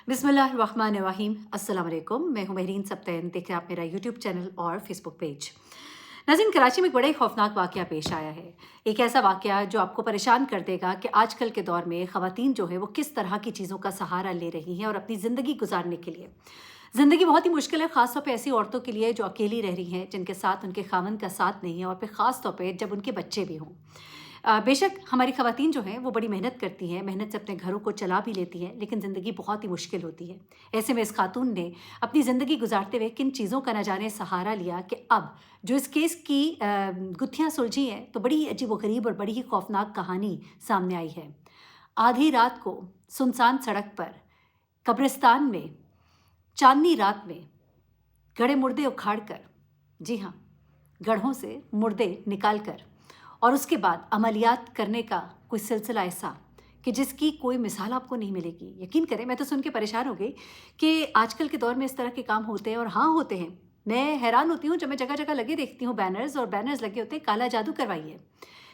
बिस्मिल्लाहिर्रहमानिर्रहीम। अस्सलाम वालेकुम। मैं हूं महरीन सब्तैन। देख रहे हैं आप मेरा यूट्यूब चैनल और फेसबुक पेज। नाज़रीन, कराची में एक बड़ा ही खौफनाक वाक़या पेश आया है। एक ऐसा वाक़या जो आपको परेशान कर देगा कि आजकल के दौर में ख़वातीन जो है वो किस तरह की चीज़ों का सहारा ले रही हैं और अपनी ज़िंदगी गुजारने के लिए। ज़िंदगी बहुत ही मुश्किल है, ख़ास तौर पे ऐसी औरतों के लिए जो अकेली रह रही हैं, जिनके साथ उनके ख़ावंद का साथ नहीं है, और फिर ख़ास तौर पे जब उनके बच्चे भी हों। बेशक हमारी ख़वातीन जो हैं वो बड़ी मेहनत करती हैं, मेहनत से अपने घरों को चला भी लेती हैं, लेकिन ज़िंदगी बहुत ही मुश्किल होती है। ऐसे में इस खातून ने अपनी ज़िंदगी गुजारते हुए किन चीज़ों का न जाने सहारा लिया कि अब जो इस केस की गुत्थियाँ सुलझी हैं, तो बड़ी ही अजीब-ओ-ग़रीब और बड़ी ही खौफ़नाक कहानी सामने आई है। आधी रात को सुनसान सड़क पर, कब्रिस्तान में, चाँदनी रात में गड़े मुर्दे उखाड़ कर, जी हाँ, गड्ढों से मुर्दे निकाल कर और उसके बाद अमलियात करने का कोई सिलसिला ऐसा कि जिसकी कोई मिसाल आपको नहीं मिलेगी। यकीन करें, मैं तो सुन के परेशान हो गई कि आजकल के दौर में इस तरह के काम होते हैं, और हाँ, होते हैं। मैं हैरान होती हूँ जब मैं जगह-जगह लगे देखती हूँ बैनर्स, और बैनर्स लगे होते हैं, काला जादू करवाइए।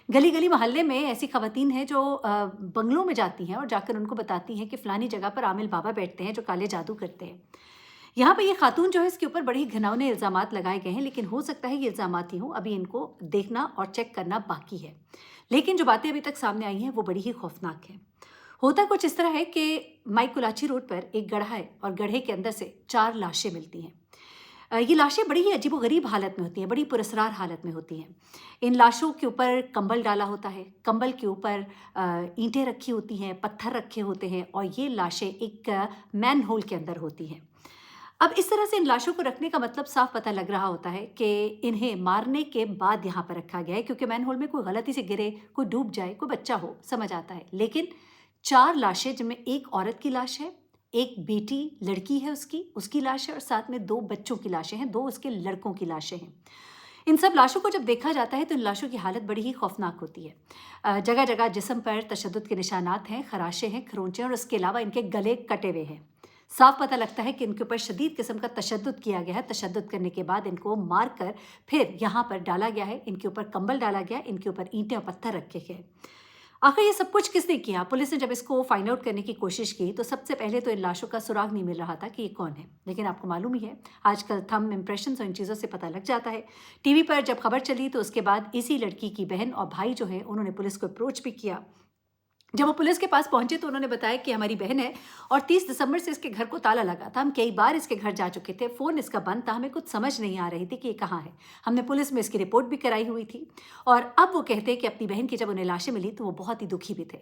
गली-गली मोहल्ले में ऐसी ख़वातीन हैं जो बंगलों में जाती हैं और जाकर उनको बताती हैं कि फ़लानी जगह पर आमिल बाबा बैठते हैं जो काले जादू करते हैं। यहाँ पे ये खातून जो है, इसके ऊपर बड़े ही घिनौने इल्ज़ामात लगाए गए हैं, लेकिन हो सकता है ये इल्ज़ामात ही हों, अभी इनको देखना और चेक करना बाकी है। लेकिन जो बातें अभी तक सामने आई हैं वो बड़ी ही खौफ़नाक हैं। होता कुछ इस तरह है कि माई कुलाची रोड पर एक गड्ढा है और गड्ढे के अंदर से 4 लाशें मिलती हैं। ये लाशें बड़ी ही अजीबो-ग़रीब हालत में होती हैं, बड़ी पुरअसरार हालत में होती हैं। इन लाशों के ऊपर कंबल डाला होता है, कंबल के ऊपर ईंटें रखी होती हैं, पत्थर रखे होते हैं, और ये लाशें एक मैनहोल के अंदर होती हैं। अब इस तरह से इन लाशों को रखने का मतलब साफ पता लग रहा होता है कि इन्हें मारने के बाद यहाँ पर रखा गया है, क्योंकि मैनहोल में कोई गलती से गिरे, कोई डूब जाए, कोई बच्चा हो, समझ आता है। लेकिन 4 लाशें, जिनमें एक औरत की लाश है, एक बेटी लड़की है उसकी लाश है, और साथ में 2 बच्चों की लाशें हैं, 2 उसके लड़कों की लाशें हैं। इन सब लाशों को जब देखा जाता है तो इन लाशों की हालत बड़ी ही खौफनाक होती है। जगह-जगह जिस्म पर तशद्दुद के निशानात हैं, खराशें हैं, खरोंचे हैं, और उसके अलावा इनके गले कटे हुए हैं। साफ पता लगता है कि इनके ऊपर शदीद किस्म का तशद्दुद किया गया है। तशद्दुद करने के बाद इनको मार कर फिर यहाँ पर डाला गया है, इनके ऊपर कंबल डाला गया, इनके ऊपर ईंटें और पत्थर रखे गए। आखिर ये सब कुछ किसने किया? पुलिस ने जब इसको फाइंड आउट करने की कोशिश की, तो सबसे पहले तो इन लाशों का सुराग नहीं मिल रहा था कि ये कौन है। लेकिन आपको मालूम ही है, आजकल थंब इम्प्रेशंस और इन चीज़ों से पता लग जाता है। टीवी पर जब खबर चली तो उसके बाद इसी लड़की की बहन और भाई जो हैं, उन्होंने पुलिस को अप्रोच भी किया। जब वो पुलिस के पास पहुंचे तो उन्होंने बताया कि हमारी बहन है, और 30 दिसंबर से इसके घर को ताला लगा था। हम कई बार इसके घर जा चुके थे, फ़ोन इसका बंद था, हमें कुछ समझ नहीं आ रही थी कि ये कहाँ है। हमने पुलिस में इसकी रिपोर्ट भी कराई हुई थी, और अब वो कहते हैं कि अपनी बहन की जब उन्हें लाशें मिली तो वो बहुत ही दुखी भी थे।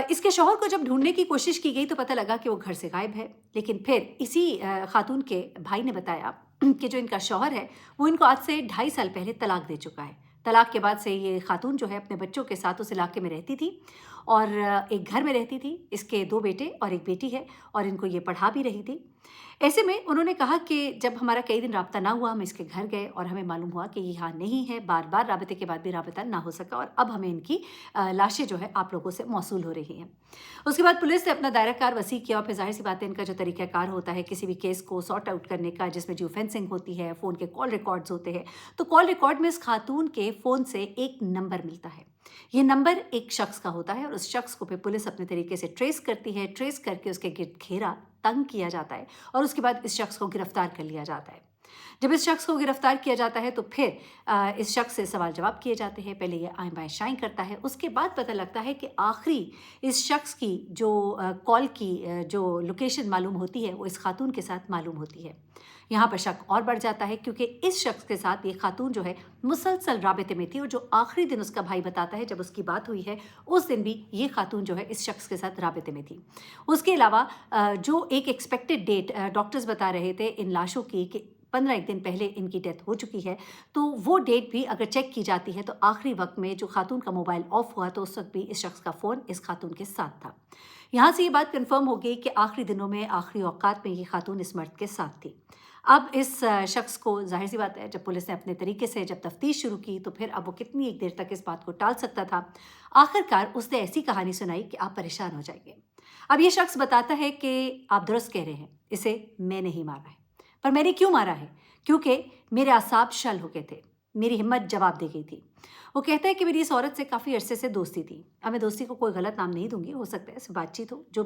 इसके शौहर को जब ढूँढने की कोशिश की गई तो पता लगा कि वो घर से गायब है। लेकिन फिर इसी खातून के भाई ने बताया कि जो इनका शौहर है, वो इनको आज से 2.5 साल पहले तलाक दे चुका है। तलाक के बाद से ये खातून जो है अपने बच्चों के साथ उस इलाके में रहती थी, और एक घर में रहती थी। इसके 2 बेटे और 1 बेटी है, और इनको ये पढ़ा भी रही थी। ऐसे में उन्होंने कहा कि जब हमारा कई दिन राब्ता ना हुआ, हम इसके घर गए और हमें मालूम हुआ कि ये यहाँ नहीं है। बार-बार राब्ते के बाद भी राब्ता ना हो सका, और अब हमें इनकी लाशें जो है आप लोगों से मौसूल हो रही हैं। उसके बाद पुलिस ने अपना दायरा-कार वसी किया, और फिर ज़ाहिर-सी बात है, इनका जो तरीक़ाकार होता है किसी भी केस को सॉर्ट आउट करने का, जिसमें जियो फेंसिंग होती है, फ़ोन के कॉल रिकॉर्ड्स होते हैं, तो कॉल रिकॉर्ड में इस खातून के फ़ोन से एक नंबर मिलता है। ये नंबर एक शख्स का होता है, और उस शख्स को फिर पुलिस अपने तरीके से ट्रेस करती है। ट्रेस करके उसके गिर्द घेरा, तंग किया जाता है, और उसके बाद इस शख्स को गिरफ्तार कर लिया जाता है। जब इस शख्स को गिरफ्तार किया जाता है तो फिर इस शख्स से सवाल जवाब किए जाते हैं। पहले ये आएँ-बाएँ शाएँ करता है, उसके बाद पता लगता है कि आखिरी इस शख्स की जो कॉल की जो लोकेशन मालूम होती है, वो इस खातून के साथ मालूम होती है। यहाँ पर शक और बढ़ जाता है, क्योंकि इस शख्स के साथ ये खातून जो है मुसलसल राबिते में थी, और जो आखिरी दिन उसका भाई बताता है जब उसकी बात हुई है, उस दिन भी ये खातून जो है इस शख्स के साथ राबिते में थी। उसके अलावा जो एक एक्सपेक्टेड डेट डॉक्टर्स बता रहे थे इन लाशों की कि 15 एक दिन पहले इनकी डेथ हो चुकी है, तो वो डेट भी अगर चेक की जाती है तो आखिरी वक्त में जो खातून का मोबाइल ऑफ हुआ, तो उस वक्त भी इस शख्स का फ़ोन इस खातून के साथ था। यहाँ से ये बात कन्फर्म हो गई कि आखिरी दिनों में, आखिरी औकात में ये खातून इस मर्द के साथ थी। अब इस शख्स को ज़ाहिर-सी बात है, जब पुलिस ने अपने तरीके से जब तफ्तीश शुरू की, तो फिर अब वो कितनी एक देर तक इस बात को टाल सकता था। आखिरकार उसने ऐसी कहानी सुनाई कि आप परेशान हो जाएँगे। अब ये शख्स बताता है कि आप दुरुस्त कह रहे हैं, इसे मैंने ही मारा है। पर मैंने क्यों मारा है? क्योंकि मेरे असाब शल हो गए थे। मेरी हिम्मत जवाब दे गई थी। वो कहता है कि मेरी इस औरत से काफ़ी अरसे से दोस्ती थी। अब मैं दोस्ती को कोई गलत नाम नहीं दूँगी, हो सकता है सिर्फ़ बातचीत हो, जो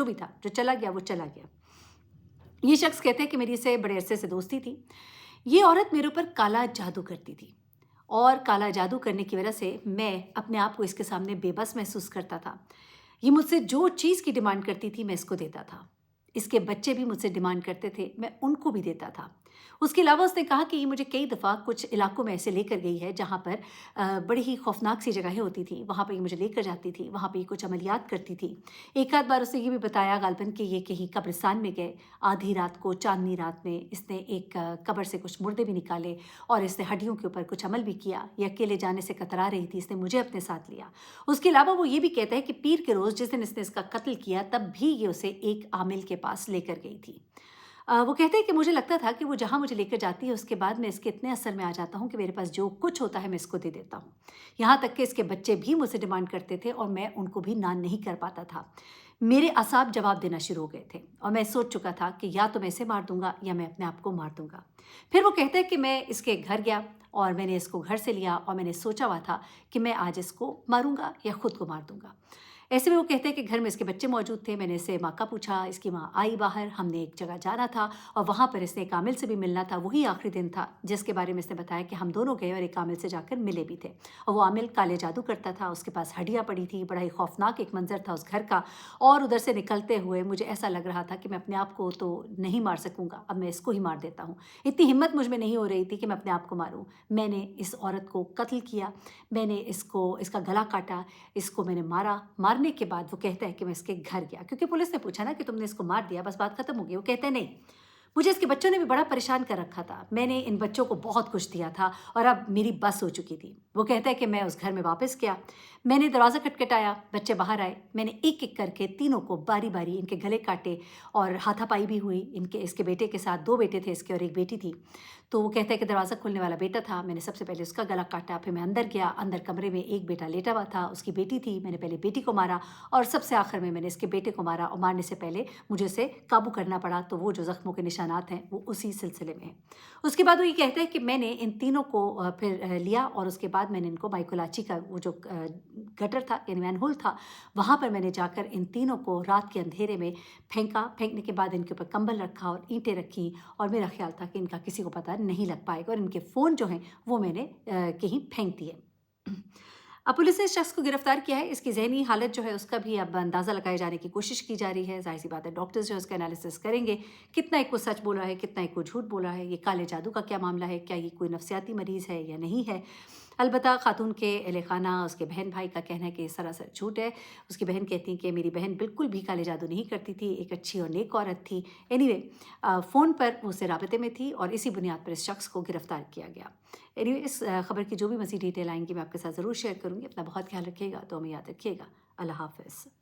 भी था, जो चला गया वो चला गया। ये शख्स कहते हैं कि मेरी इससे बड़े अरसे से दोस्ती थी। ये औरत मेरे ऊपर काला जादू करती थी और काला जादू करने की वजह से मैं अपने आप को इसके सामने बेबस महसूस करता था। ये मुझसे जो चीज़ की डिमांड करती थी, मैं इसको देता था। इसके बच्चे भी मुझसे डिमांड करते थे, मैं उनको भी देता था। उसके अलावा उसने कहा कि ये मुझे कई दफ़ा कुछ इलाकों में ऐसे लेकर गई है जहाँ पर बड़ी ही खौफ़नाक सी जगहें होती थी, वहाँ पे ये मुझे लेकर जाती थी, वहाँ पे ये कुछ अमलियात करती थी। एक आध बार उसने ये भी बताया गालबन कि ये कहीं कब्रिस्तान में गए, आधी रात को, चाँदनी रात में इसने एक कब्र से कुछ मुर्दे भी निकाले और इसने हड्डियों के ऊपर कुछ अमल भी किया। ये अकेले जाने से कतरा रही थी, इसने मुझे अपने साथ लिया। उसके अलावा वो ये भी कहता है कि पीर के रोज़ जिस दिन इसने इसका कत्ल किया, तब भी ये उसे एक आमिल के पास लेकर गई थी। वो कहते हैं कि मुझे लगता था कि वो जहाँ मुझे लेकर जाती है उसके बाद मैं इसके इतने असर में आ जाता हूँ कि मेरे पास जो कुछ होता है मैं इसको दे देता हूँ। यहाँ तक कि इसके बच्चे भी मुझसे डिमांड करते थे और मैं उनको भी ना नहीं कर पाता था। मेरे असाब जवाब देना शुरू हो गए थे और मैं सोच चुका था कि या तो मैं इसे मार दूंगा या मैं अपने आप को मार दूंगा। फिर वो कहते हैं कि मैं इसके घर गया और मैंने इसको घर से लिया और मैंने सोचा हुआ था कि मैं आज इसको मारूंगा या खुद को मार दूंगा। ऐसे में वो कहते हैं कि घर में इसके बच्चे मौजूद थे। मैंने इससे माँ का पूछा, इसकी माँ आई बाहर, हमने एक जगह जाना था और वहाँ पर इसने एक आमिल से भी मिलना था। वही आखिरी दिन था जिसके बारे में इसने बताया कि हम दोनों गए और एक आमिल से जाकर मिले भी थे और वो आमिल काले जादू करता था, उसके पास हड्डियाँ पड़ी थी, बड़ा ही खौफनाक एक मंजर था उस घर का। और उधर से निकलते हुए मुझे ऐसा लग रहा था कि मैं अपने आप को तो नहीं मार सकूँगा, अब मैं इसको ही मार देता हूँ। इतनी हिम्मत मुझ में नहीं हो रही थी कि मैं अपने आप को मारूँ। मैंने इस औरत को कत्ल किया, मैंने इसका गला काटा, इसको मैंने मारा। मारने के बाद वो कहता है कि मैं इसके घर गया क्योंकि पुलिस ने पूछा ना कि तुमने इसको मार दिया, बस बात खत्म हो गई। वो कहते हैं नहीं, मुझे इसके बच्चों ने भी बड़ा परेशान कर रखा था। मैंने इन बच्चों को बहुत कुछ दिया था और अब मेरी बस हो चुकी थी। वो कहता है कि मैं उस घर में वापस गया, मैंने दरवाज़ा खटखटाया, बच्चे बाहर आए, मैंने एक-एक करके तीनों को बारी-बारी इनके गले काटे और हाथापाई भी हुई। इसके बेटे के साथ 2 बेटे थे इसके और 1 बेटी थी। तो वो कहता है कि दरवाज़ा खोलने वाला बेटा था, मैंने सबसे पहले उसका गला काटा, फिर मैं अंदर गया, अंदर कमरे में एक बेटा लेटा हुआ था, उसकी बेटी थी, मैंने पहले बेटी को मारा और सबसे आखिर में मैंने इसके बेटे को मारा और मारने से पहले मुझे उसे काबू करना पड़ा, तो वो जो ज़ख्मों के निशानात हैं वो उसी सिलसिले में हैं। उसके बाद वो ये कहते हैं कि मैंने इन तीनों को फिर लिया और उसके बाद मैंने इनको माइकोलाची का वो जो गटर था यानी मैनहोल था, वहाँ पर मैंने जाकर इन तीनों को रात के अंधेरे में फेंका। फेंकने के बाद इनके ऊपर कंबल रखा और ईंटें रखी और मेरा ख्याल था कि इनका किसी को पता नहीं लग पाएगा और इनके फ़ोन जो हैं वो मैंने कहीं फेंक दिए। अब पुलिस ने इस शख्स को गिरफ्तार किया है। इसकी ज़हनी हालत जो है उसका भी अब अंदाज़ा लगाए जाने की कोशिश की जा रही है। ज़ाहिर-सी बात है डॉक्टर्स जो है उसका एनालिसिस करेंगे, कितना एक को सच बोला है, कितना एक को झूठ बोला है, ये काले जादू का क्या मामला है, क्या ये कोई नफ्सियाती मरीज़ है या नहीं है। अलबत्ता खातून के अहल-ए-ख़ाना, उसके बहन-भाई का कहना है कि ये सरासर झूठ है। उसकी बहन कहती है कि मेरी बहन बिल्कुल भी काले जादू नहीं करती थी, एक अच्छी और नेक औरत थी। एनीवे फ़ोन पर वो उससे राब्ते में थी और इसी बुनियाद पर इस शख्स को गिरफ्तार किया गया। एनीवे इस खबर की जो भी मज़ीद डिटेल आएँगी मैं आपके साथ ज़रूर शेयर करूँगी। अपना बहुत ख्याल रखिएगा, दुआ में याद रखिएगा। अल्लाह हाफ़िज़।